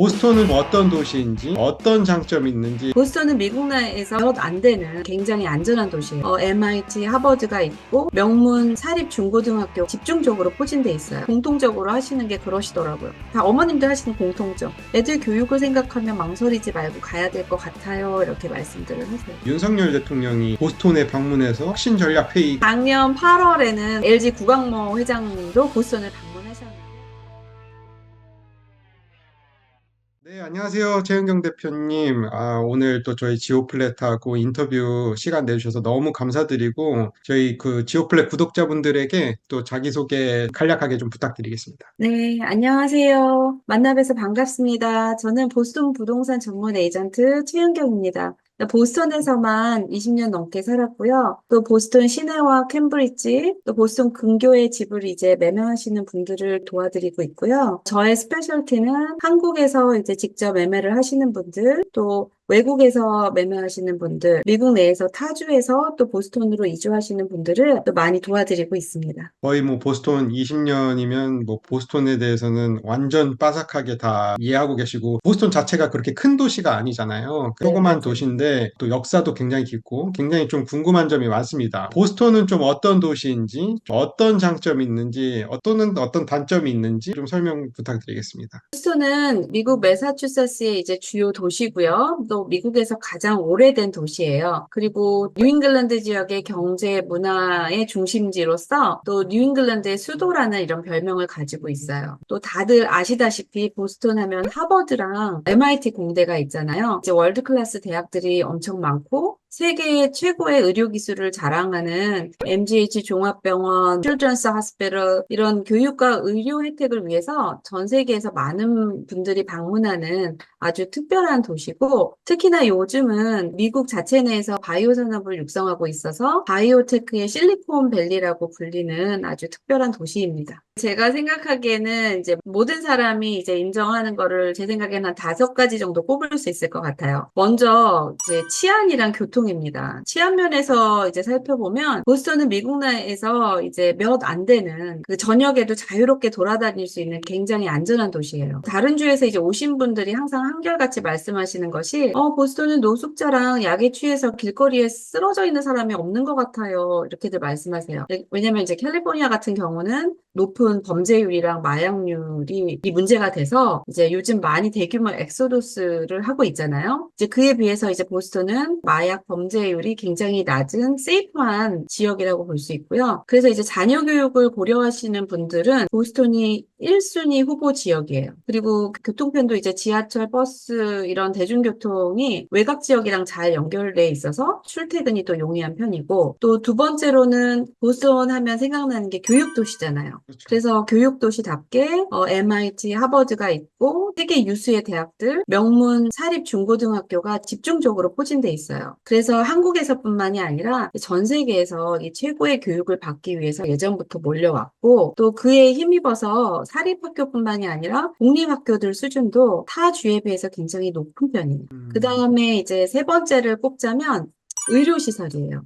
보스턴은 어떤 도시인지, 어떤 장점이 있는지. 보스턴은 미국 내에서 몇 안 되는 굉장히 안전한 도시예요. MIT, 하버드가 있고 명문 사립 중고등학교 집중적으로 포진돼 있어요. 공통적으로 하시는 게 그러시더라고요. 다 어머님들 하시는 공통점. 애들 교육을 생각하면 망설이지 말고 가야 될 것 같아요. 이렇게 말씀들을 하세요. 윤석열 대통령이 보스턴에 방문해서 혁신 전략 회의. 작년 8월에는 LG 구광모 회장도 보스턴을 방문하셨는데 네, 안녕하세요. 최은경 대표님. 오늘 또 저희 지오플랫하고 인터뷰 시간 내주셔서 너무 감사드리고, 저희 그 지오플랫 구독자분들에게 또 자기소개 간략하게 좀 부탁드리겠습니다. 네, 안녕하세요. 만나 뵈서 반갑습니다. 저는 보스턴 부동산 전문 에이전트 최윤경입니다. 보스턴에서만 20년 넘게 살았고요. 또 보스턴 시내와 캠브리지, 또 보스턴 근교의 집을 이제 매매하시는 분들을 도와드리고 있고요. 저의 스페셜티는 한국에서 이제 직접 매매를 하시는 분들, 또 외국에서 매매하시는 분들, 미국 내에서 타주에서 또 보스턴으로 이주하시는 분들을 또 많이 도와드리고 있습니다. 거의 뭐 보스턴 20년이면 뭐 보스턴에 대해서는 완전 빠삭하게 다 이해하고 계시고, 보스턴 자체가 그렇게 큰 도시가 아니잖아요. 네, 조그만 맞아요. 도시인데 또 역사도 굉장히 깊고 굉장히 좀 궁금한 점이 많습니다. 보스턴은 좀 어떤 도시인지, 어떤 장점이 있는지, 어떤 단점이 있는지 좀 설명 부탁드리겠습니다. 보스턴은 미국 매사추세츠의 이제 주요 도시고요. 또 미국에서 가장 오래된 도시예요. 그리고 뉴잉글랜드 지역의 경제 문화의 중심지로서 또 뉴잉글랜드의 수도라는 이런 별명을 가지고 있어요. 또 다들 아시다시피 보스턴 하면 하버드랑 MIT 공대가 있잖아요. 이제 월드 클래스 대학들이 엄청 많고 세계 최고의 의료 기술을 자랑하는 MGH 종합병원, 칠드런스 하스피럴 이런 교육과 의료 혜택을 위해서 전 세계에서 많은 분들이 방문하는 아주 특별한 도시고 특히나 요즘은 미국 자체 내에서 바이오 산업을 육성하고 있어서 바이오테크의 실리콘밸리라고 불리는 아주 특별한 도시입니다. 제가 생각하기에는 이제 모든 사람이 이제 인정하는 거를 제 생각에는 한 5가지 정도 꼽을 수 있을 것 같아요. 먼저 이제 치안이랑 교통입니다. 치안 면에서 이제 살펴보면 보스턴은 미국 내에서 이제 몇 안 되는 그 저녁에도 자유롭게 돌아다닐 수 있는 굉장히 안전한 도시예요. 다른 주에서 이제 오신 분들이 항상 한결같이 말씀하시는 것이 보스턴은 노숙자랑 약에 취해서 길거리에 쓰러져 있는 사람이 없는 것 같아요. 이렇게들 말씀하세요. 왜냐면 이제 캘리포니아 같은 경우는 높은 범죄율이랑 마약률이 이 문제가 돼서 이제 요즘 많이 대규모 엑소도스를 하고 있잖아요. 이제 그에 비해서 이제 보스턴은 마약 범죄율이 굉장히 낮은 세이프한 지역이라고 볼 수 있고요. 그래서 이제 자녀 교육을 고려하시는 분들은 보스턴이 1순위 후보 지역이에요. 그리고 교통편도 이제 지하철, 버스 이런 대중교통이 외곽 지역이랑 잘 연결돼 있어서 출퇴근이 또 용이한 편이고 또 두 번째로는 보스턴 하면 생각나는 게 교육도시잖아요. 그렇죠. 그래서 교육도시답게 MIT, 하버드가 있고 세계 유수의 대학들, 명문 사립 중고등학교가 집중적으로 포진돼 있어요. 그래서 한국에서뿐만이 아니라 전 세계에서 이 최고의 교육을 받기 위해서 예전부터 몰려왔고 또 그에 힘입어서 사립학교뿐만이 아니라 공립학교들 수준도 타 주에 비해서 굉장히 높은 편이에요. 그 다음에 이제 세 번째를 꼽자면 의료시설이에요.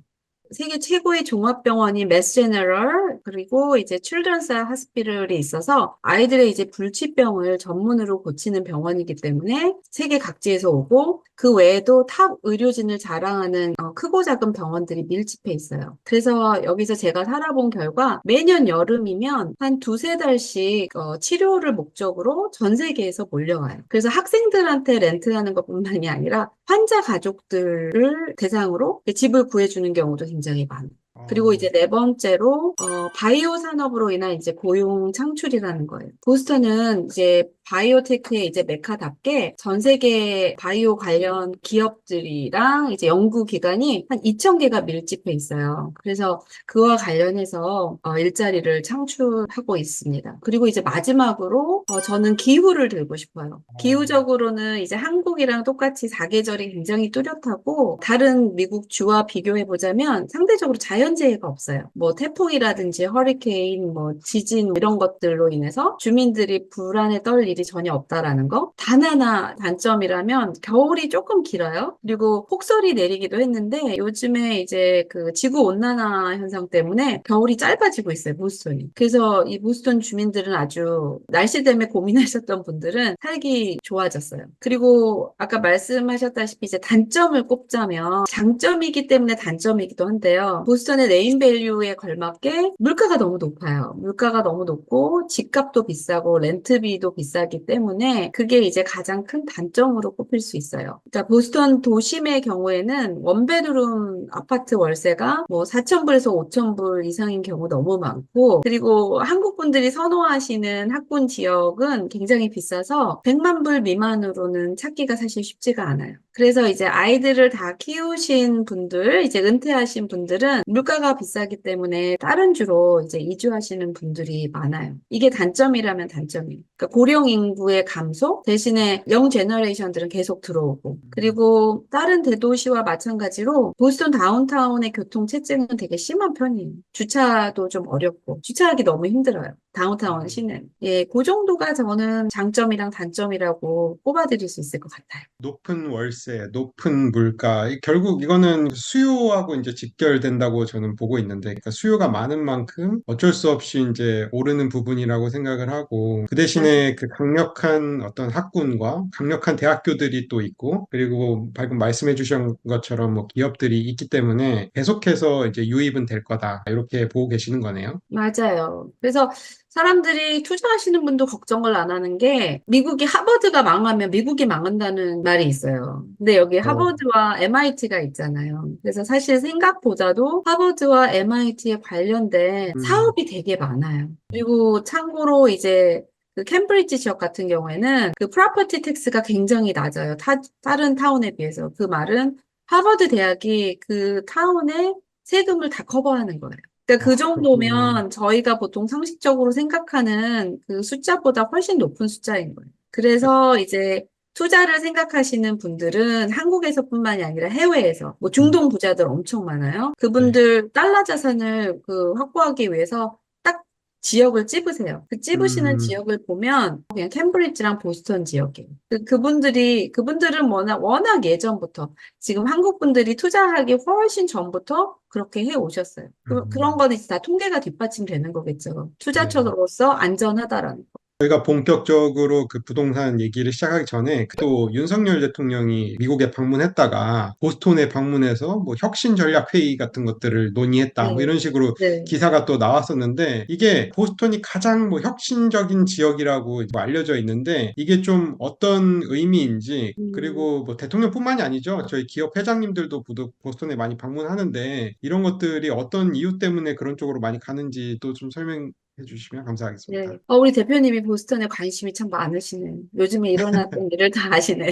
세계 최고의 종합병원인 매스 제너럴 그리고 이제 칠드런스 하스피럴이 있어서 아이들의 이제 불치병을 전문으로 고치는 병원이기 때문에 세계 각지에서 오고 그 외에도 탑 의료진을 자랑하는 크고 작은 병원들이 밀집해 있어요. 그래서 여기서 제가 살아본 결과 매년 여름이면 한 두세 달씩 치료를 목적으로 전 세계에서 몰려와요. 그래서 학생들한테 렌트하는 것뿐만이 아니라 환자 가족들을 대상으로 집을 구해주는 경우도 굉장히 많아요. 그리고 이제 네 번째로 바이오 산업으로 인한 이제 고용 창출이라는 거예요. 보스턴은 이제 바이오테크의 이제 메카답게 전 세계 바이오 관련 기업들이랑 이제 연구기관이 한 2,000개가 밀집해 있어요. 그래서 그와 관련해서 일자리를 창출하고 있습니다. 그리고 이제 마지막으로 저는 기후를 들고 싶어요. 기후적으로는 이제 한국이랑 똑같이 사계절이 굉장히 뚜렷하고 다른 미국 주와 비교해 보자면 상대적으로 자연재해가 없어요. 뭐 태풍이라든지 허리케인, 뭐 지진 이런 것들로 인해서 주민들이 불안에 떨리고 일이 전혀 없다라는 거. 단 하나 단점이라면 겨울이 조금 길어요. 그리고 폭설이 내리기도 했는데 요즘에 이제 그 지구 온난화 현상 때문에 겨울이 짧아지고 있어요, 보스턴이. 그래서 이 보스턴 주민들은 아주 날씨 때문에 고민하셨던 분들은 살기 좋아졌어요. 그리고 아까 말씀하셨다시피 이제 단점을 꼽자면 장점이기 때문에 단점이기도 한데요. 보스턴의 네임밸류에 걸맞게 물가가 너무 높아요. 물가가 너무 높고 집값도 비싸고 렌트비도 비싸기 때문에 그게 이제 가장 큰 단점으로 꼽힐 수 있어요. 그러니까 보스턴 도심의 경우에는 원베드룸 아파트 월세가 뭐 4,000불에서 5,000불 이상인 경우 너무 많고, 그리고 한국 분들이 선호하시는 학군 지역은 굉장히 비싸서 100만 불 미만으로는 찾기가 사실 쉽지가 않아요. 그래서 이제 아이들을 다 키우신 분들, 이제 은퇴하신 분들은 물가가 비싸기 때문에 다른 주로 이제 이주하시는 분들이 많아요. 이게 단점이라면 단점이에요. 그러니까 고령 인구의 감소 대신에 영 제너레이션들은 계속 들어오고, 그리고 다른 대도시와 마찬가지로 보스턴 다운타운의 교통 체증은 되게 심한 편이에요. 주차도 좀 어렵고 주차하기 너무 힘들어요. 다운타운 시내. 예, 그 정도가 저는 장점이랑 단점이라고 꼽아드릴 수 있을 것 같아요. 높은 월세, 높은 물가, 결국 이거는 수요하고 이제 직결된다고 저는 보고 있는데, 그러니까 수요가 많은 만큼 어쩔 수 없이 이제 오르는 부분이라고 생각을 하고, 그 맞아요. 대신에 그 강력한 어떤 학군과 강력한 대학교들이 또 있고, 그리고 방금 말씀해 주신 것처럼 뭐 기업들이 있기 때문에 계속해서 이제 유입은 될 거다. 이렇게 보고 계시는 거네요. 맞아요. 그래서 사람들이 투자하시는 분도 걱정을 안 하는 게 미국이 하버드가 망하면 미국이 망한다는 말이 있어요. 근데 여기 어, 하버드와 MIT가 있잖아요. 그래서 사실 생각보다도 하버드와 MIT에 관련된 음, 사업이 되게 많아요. 그리고 참고로 이제 그 캠브리지 지역 같은 경우에는 그 프로퍼티 텍스가 굉장히 낮아요. 다른 타운에 비해서. 그 말은 하버드 대학이 그 타운의 세금을 다 커버하는 거예요. 그러니까 그 그렇군요. 정도면 저희가 보통 상식적으로 생각하는 그 숫자보다 훨씬 높은 숫자인 거예요. 그래서 이제 투자를 생각하시는 분들은 한국에서뿐만이 아니라 해외에서 뭐 음, 중동 부자들 엄청 많아요. 네. 그분들 달러 자산을 그 확보하기 위해서 딱 지역을 찝으세요. 그 찝으시는 음, 지역을 보면 그냥 캠브리지랑 보스턴 지역이에요. 그분들은 워낙 예전부터 지금 한국 분들이 투자하기 훨씬 전부터 그렇게 해 오셨어요. 그런 음, 거는 이제 다 통계가 뒷받침되는 거겠죠. 네. 투자처로서 안전하다라는 거. 저희가 본격적으로 그 부동산 얘기를 시작하기 전에 또 윤석열 대통령이 미국에 방문했다가 보스톤에 방문해서 뭐 혁신 전략 회의 같은 것들을 논의했다. 뭐 네, 이런 식으로 네. 기사가 또 나왔었는데 이게 보스톤이 가장 뭐 혁신적인 지역이라고 뭐 알려져 있는데 이게 좀 어떤 의미인지 음, 그리고 뭐 대통령뿐만이 아니죠. 저희 기업 회장님들도 보스톤에 많이 방문하는데 이런 것들이 어떤 이유 때문에 그런 쪽으로 많이 가는지 또 좀 설명해 주시면 감사하겠습니다. 네. 우리 대표님이 보스턴에 관심이 참 많으시네요. 요즘에 일어났던 일을 다 아시네요.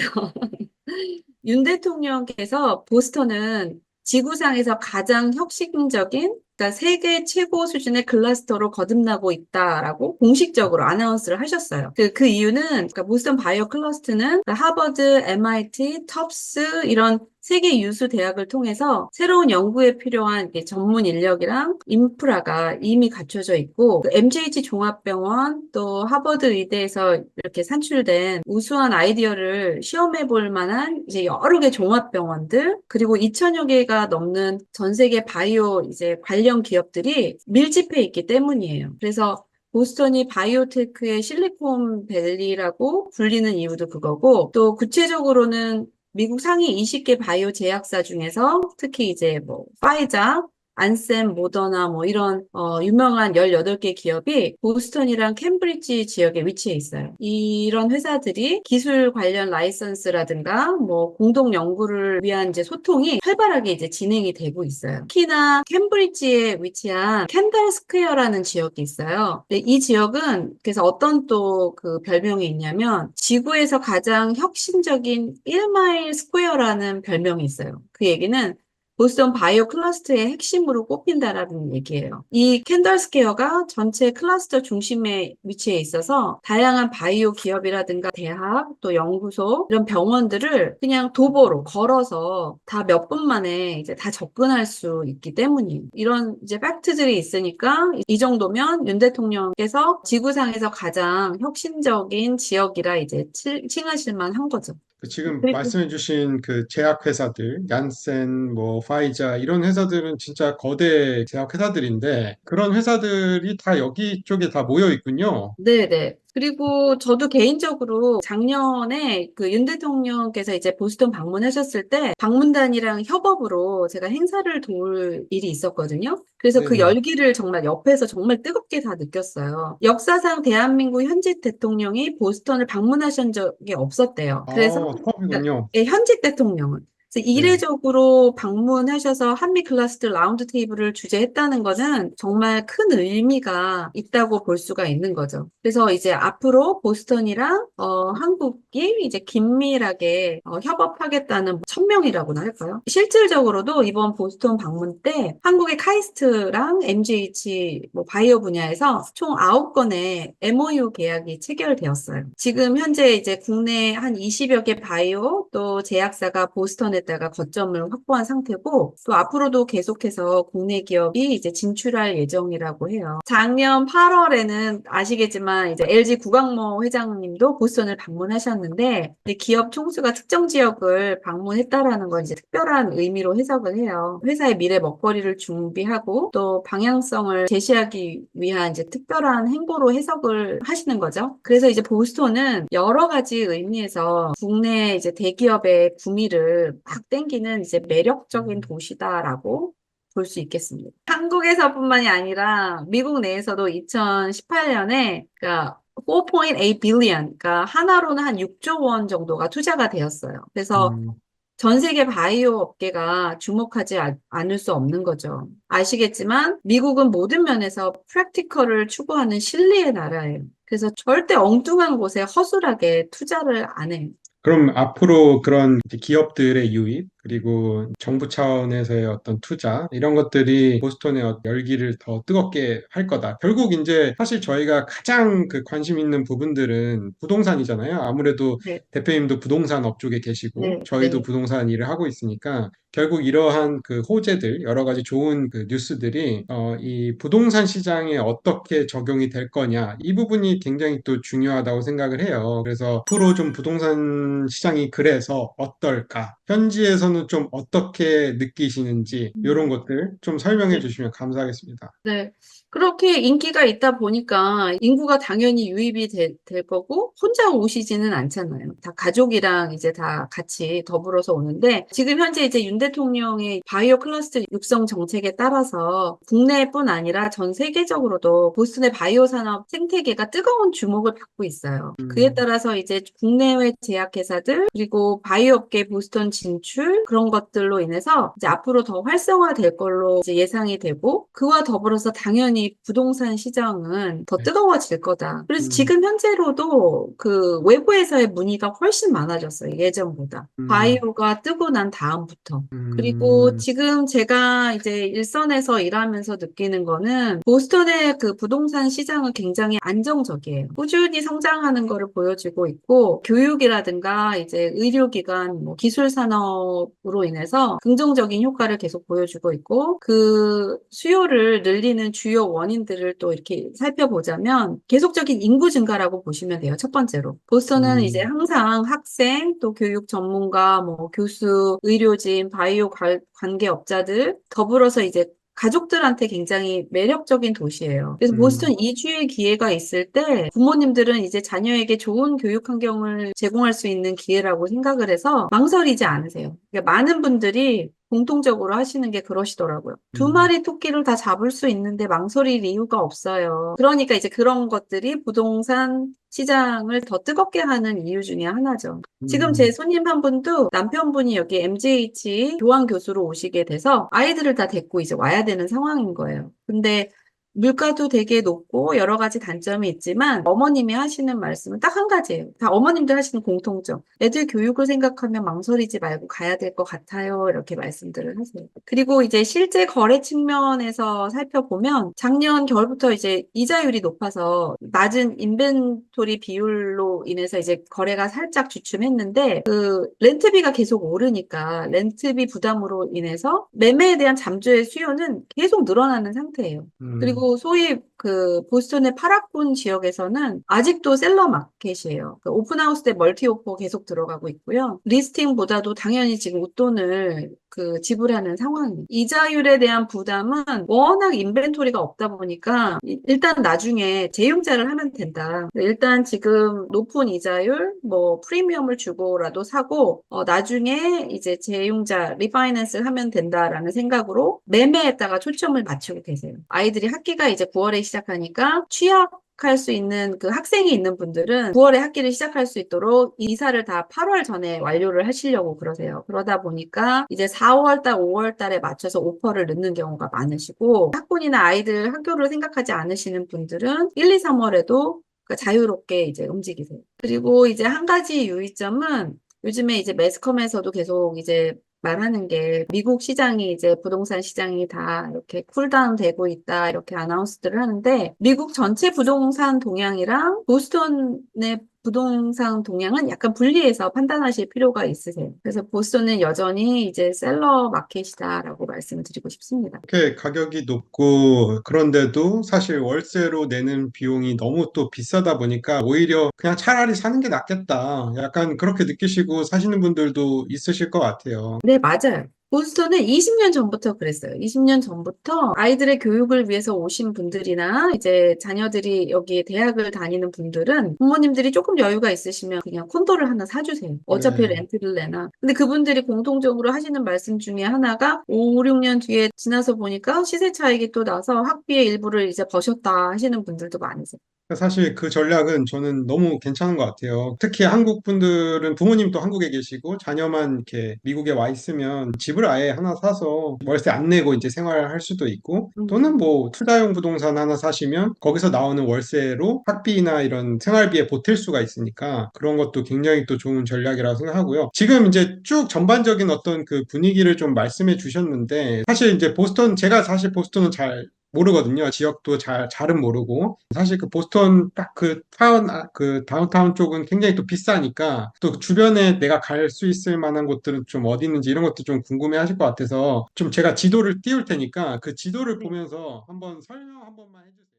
윤 대통령께서 보스턴은 지구상에서 가장 혁신적인, 그러니까 세계 최고 수준의 클러스터로 거듭나고 있다라고 공식적으로 아나운스를 하셨어요. 그 이유는, 그러니까 보스턴 바이오 클러스터는 하버드, MIT, 텁스 이런 세계 유수 대학을 통해서 새로운 연구에 필요한 이렇게 전문 인력이랑 인프라가 이미 갖춰져 있고, 그 MGH 종합병원 또 하버드 의대에서 이렇게 산출된 우수한 아이디어를 시험해 볼 만한 이제 여러 개 종합병원들, 그리고 2천여 개가 넘는 전 세계 바이오 이제 관련 기업들이 밀집해 있기 때문이에요. 그래서 보스턴이 바이오테크의 실리콘밸리라고 불리는 이유도 그거고, 또 구체적으로는 미국 상위 20개 바이오 제약사 중에서 특히 이제 뭐 파이자, 안셈, 모더나 뭐 이런 유명한 18개 기업이 보스턴이랑 캠브리지 지역에 위치해 있어요. 이런 회사들이 기술 관련 라이선스라든가 뭐 공동 연구를 위한 이제 소통이 활발하게 이제 진행이 되고 있어요. 특히나 캠브리지에 위치한 캔들 스퀘어라는 지역이 있어요. 근데 이 지역은 그래서 어떤 또 그 별명이 있냐면 지구에서 가장 혁신적인 1마일 스퀘어라는 별명이 있어요. 그 얘기는 보스턴 바이오 클러스터의 핵심으로 꼽힌다라는 얘기예요. 이 캔들스퀘어가 전체 클러스터 중심에 위치해 있어서 다양한 바이오 기업이라든가 대학, 또 연구소, 이런 병원들을 그냥 도보로 걸어서 다 몇 분 만에 이제 다 접근할 수 있기 때문이에요. 이런 이제 팩트들이 있으니까 이 정도면 윤 대통령께서 지구상에서 가장 혁신적인 지역이라 이제 칭하실 만한 거죠. 지금 그리고 말씀해주신 그 제약회사들, 얀센, 뭐, 파이자, 이런 회사들은 진짜 거대 제약회사들인데, 그런 회사들이 다 여기 쪽에 다 모여 있군요. 네네. 그리고 저도 개인적으로 작년에 그 윤 대통령께서 이제 보스턴 방문하셨을 때 방문단이랑 협업으로 제가 행사를 도울 일이 있었거든요. 그래서 그 네네. 열기를 정말 옆에서 정말 뜨겁게 다 느꼈어요. 역사상 대한민국 현직 대통령이 보스턴을 방문하신 적이 없었대요. 그래서 그러니까 처음이군요. 현직 대통령은. 그래서 네. 이례적으로 방문하셔서 한미 클러스터 라운드 테이블을 주재했다는 것은 정말 큰 의미가 있다고 볼 수가 있는 거죠. 그래서 이제 앞으로 보스턴이랑 한국이 이제 긴밀하게 협업하겠다는 천명이라고나 할까요? 실질적으로도 이번 보스턴 방문 때 한국의 카이스트랑 MGH 뭐 바이오 분야에서 총 9건의 MOU 계약이 체결되었어요. 지금 현재 이제 국내 한 20여 개 바이오 또 제약사가 보스턴에다가 거점을 확보한 상태고 또 앞으로도 계속해서 국내 기업이 이제 진출할 예정이라고 해요. 작년 8월에는 아시겠지만 이제 LG 구광모 회장님도 보스턴을 방문하셨는데 기업 총수가 특정 지역을 방문했다라는 건 이제 특별한 의미로 해석을 해요. 회사의 미래 먹거리를 준비하고 또 방향성을 제시하기 위한 이제 특별한 행보로 해석을 하시는 거죠. 그래서 이제 보스턴은 여러 가지 의미에서 국내 이제 대기업의 구미를 막 땡기는 이제 매력적인 도시다라고 볼 수 있겠습니다. 한국에서뿐만이 아니라 미국 내에서도 2018년에 그러니까 4.8 billion, 그러니까 하나로는 한 6조 원 정도가 투자가 되었어요. 그래서 음, 전 세계 바이오 업계가 주목하지 않을 수 없는 거죠. 아시겠지만 미국은 모든 면에서 프랙티컬을 추구하는 실리의 나라예요. 그래서 절대 엉뚱한 곳에 허술하게 투자를 안 해요. 그럼 앞으로 그런 이제 기업들의 유입, 그리고 정부 차원에서의 어떤 투자, 이런 것들이 보스턴의 열기를 더 뜨겁게 할 거다. 결국 이제 사실 저희가 가장 그 관심 있는 부분들은 부동산이잖아요. 아무래도 네, 대표님도 부동산 업쪽에 계시고, 네, 저희도 네. 부동산 일을 하고 있으니까, 결국 이러한 그 호재들, 여러 가지 좋은 그 뉴스들이, 이 부동산 시장에 어떻게 적용이 될 거냐, 이 부분이 굉장히 또 중요하다고 생각을 해요. 그래서 앞으로 좀 부동산 시장이 그래서 어떨까? 현지에서는 좀 어떻게 느끼시는지, 이런 음, 것들 좀 설명해 네. 주시면 감사하겠습니다. 네. 그렇게 인기가 있다 보니까 인구가 당연히 유입이 될 거고 혼자 오시지는 않잖아요. 다 가족이랑 이제 다 같이 더불어서 오는데 지금 현재 이제 윤 대통령의 바이오 클러스터 육성 정책에 따라서 국내뿐 아니라 전 세계적으로도 보스턴의 바이오 산업 생태계가 뜨거운 주목을 받고 있어요. 그에 음, 따라서 이제 국내외 제약회사들 그리고 바이오 업계 보스턴 진출 그런 것들로 인해서 이제 앞으로 더 활성화될 걸로 이제 예상이 되고 그와 더불어서 당연히 부동산 시장은 더 네. 뜨거워질 거다. 그래서 음, 지금 현재로도 그 외부에서의 문의가 훨씬 많아졌어요. 예전보다. 음, 바이오가 뜨고 난 다음부터. 그리고 음, 지금 제가 이제 일선에서 일하면서 느끼는 거는 보스턴의 그 부동산 시장은 굉장히 안정적이에요. 꾸준히 성장하는 거를 보여주고 있고 교육이라든가 이제 의료기관, 뭐 기술 산업으로 인해서 긍정적인 효과를 계속 보여주고 있고 그 수요를 늘리는 주요 원인들을 또 이렇게 살펴보자면 계속적인 인구 증가라고 보시면 돼요. 첫 번째로. 보스턴은 이제 음, 항상 학생, 또 교육 전문가, 뭐 교수, 의료진, 바이오 관계업자들 더불어서 이제 가족들한테 굉장히 매력적인 도시예요. 그래서 음, 보스턴 이주의 기회가 있을 때 부모님들은 이제 자녀에게 좋은 교육 환경을 제공할 수 있는 기회라고 생각을 해서 망설이지 않으세요. 그러니까 많은 분들이 공통적으로 하시는 게 그러시더라고요. 두 음, 마리 토끼를 다 잡을 수 있는데 망설일 이유가 없어요. 그러니까 이제 그런 것들이 부동산 시장을 더 뜨겁게 하는 이유 중에 하나죠. 지금 제 음, 손님 한 분도 남편분이 여기 MGH 교환 교수로 오시게 돼서 아이들을 다 데리고 이제 와야 되는 상황인 거예요. 근데 물가도 되게 높고 여러 가지 단점이 있지만 어머님이 하시는 말씀은 딱 한 가지예요. 다 어머님들 하시는 공통점. 애들 교육을 생각하면 망설이지 말고 가야 될 것 같아요. 이렇게 말씀들을 하세요. 그리고 이제 실제 거래 측면에서 살펴보면 작년 겨울부터 이제 이자율이 높아서 낮은 인벤토리 비율로 인해서 이제 거래가 살짝 주춤했는데 그 렌트비가 계속 오르니까 렌트비 부담으로 인해서 매매에 대한 잠재의 수요는 계속 늘어나는 상태예요. 음, 그리고 소위 그 보스턴의 파라군 지역에서는 아직도 셀러 마켓이에요. 그 오픈하우스 때 멀티 오퍼 계속 들어가고 있고요. 리스팅보다도 당연히 지금 웃돈을 그 지불하는 상황이에요. 이자율에 대한 부담은 워낙 인벤토리가 없다 보니까 일단 나중에 재융자를 하면 된다. 일단 지금 높은 이자율, 뭐 프리미엄을 주고라도 사고 나중에 이제 재융자 리파이낸스를 하면 된다라는 생각으로 매매에다가 초점을 맞추고 계세요. 아이들이 학기가 이제 9월에 시작하니까 취약할 수 있는 그 학생이 있는 분들은 9월에 학기를 시작할 수 있도록 이사를 다 8월 전에 완료를 하시려고 그러세요. 그러다 보니까 이제 4월 달, 5월 달에 맞춰서 오퍼를 넣는 경우가 많으시고 학군이나 아이들 학교를 생각하지 않으시는 분들은 1, 2, 3월에도 자유롭게 이제 움직이세요. 그리고 이제 한 가지 유의점은 요즘에 이제 매스컴에서도 계속 이제 말하는 게 미국 시장이 이제 부동산 시장이 다 이렇게 쿨다운 되고 있다 이렇게 아나운스들을 하는데 미국 전체 부동산 동향이랑 보스턴의 부동산 동향은 약간 분리해서 판단하실 필요가 있으세요. 그래서 보스턴은 여전히 이제 셀러 마켓이다라고 말씀을 드리고 싶습니다. 이렇게 가격이 높고 그런데도 사실 월세로 내는 비용이 너무 또 비싸다 보니까 오히려 그냥 차라리 사는 게 낫겠다. 약간 그렇게 느끼시고 사시는 분들도 있으실 것 같아요. 네, 맞아요. 보스턴은 20년 전부터 그랬어요. 20년 전부터 아이들의 교육을 위해서 오신 분들이나 이제 자녀들이 여기 대학을 다니는 분들은 부모님들이 조금 여유가 있으시면 그냥 콘도를 하나 사주세요. 어차피 네. 렌트를 내나. 근데 그분들이 공통적으로 하시는 말씀 중에 하나가 5, 6년 뒤에 지나서 보니까 시세 차익이 또 나서 학비의 일부를 이제 버셨다 하시는 분들도 많으세요. 사실 그 전략은 저는 너무 괜찮은 것 같아요. 특히 한국 분들은 부모님도 한국에 계시고 자녀만 이렇게 미국에 와 있으면 집을 아예 하나 사서 월세 안 내고 이제 생활할 수도 있고 또는 음. 뭐 투자용 부동산 하나 사시면 거기서 나오는 월세로 학비나 이런 생활비에 보탤 수가 있으니까 그런 것도 굉장히 또 좋은 전략이라고 생각하고요. 지금 이제 쭉 전반적인 어떤 그 분위기를 좀 말씀해 주셨는데 사실 이제 보스턴 제가 사실 보스턴은 잘 모르거든요. 지역도 잘은 모르고. 사실 그 보스턴 딱 그 타운, 그 다운타운 쪽은 굉장히 또 비싸니까 또 주변에 내가 갈 수 있을 만한 곳들은 좀 어디 있는지 이런 것도 좀 궁금해 하실 것 같아서 좀 제가 지도를 띄울 테니까 그 지도를 네. 보면서 한번 설명 한 번만 해주세요.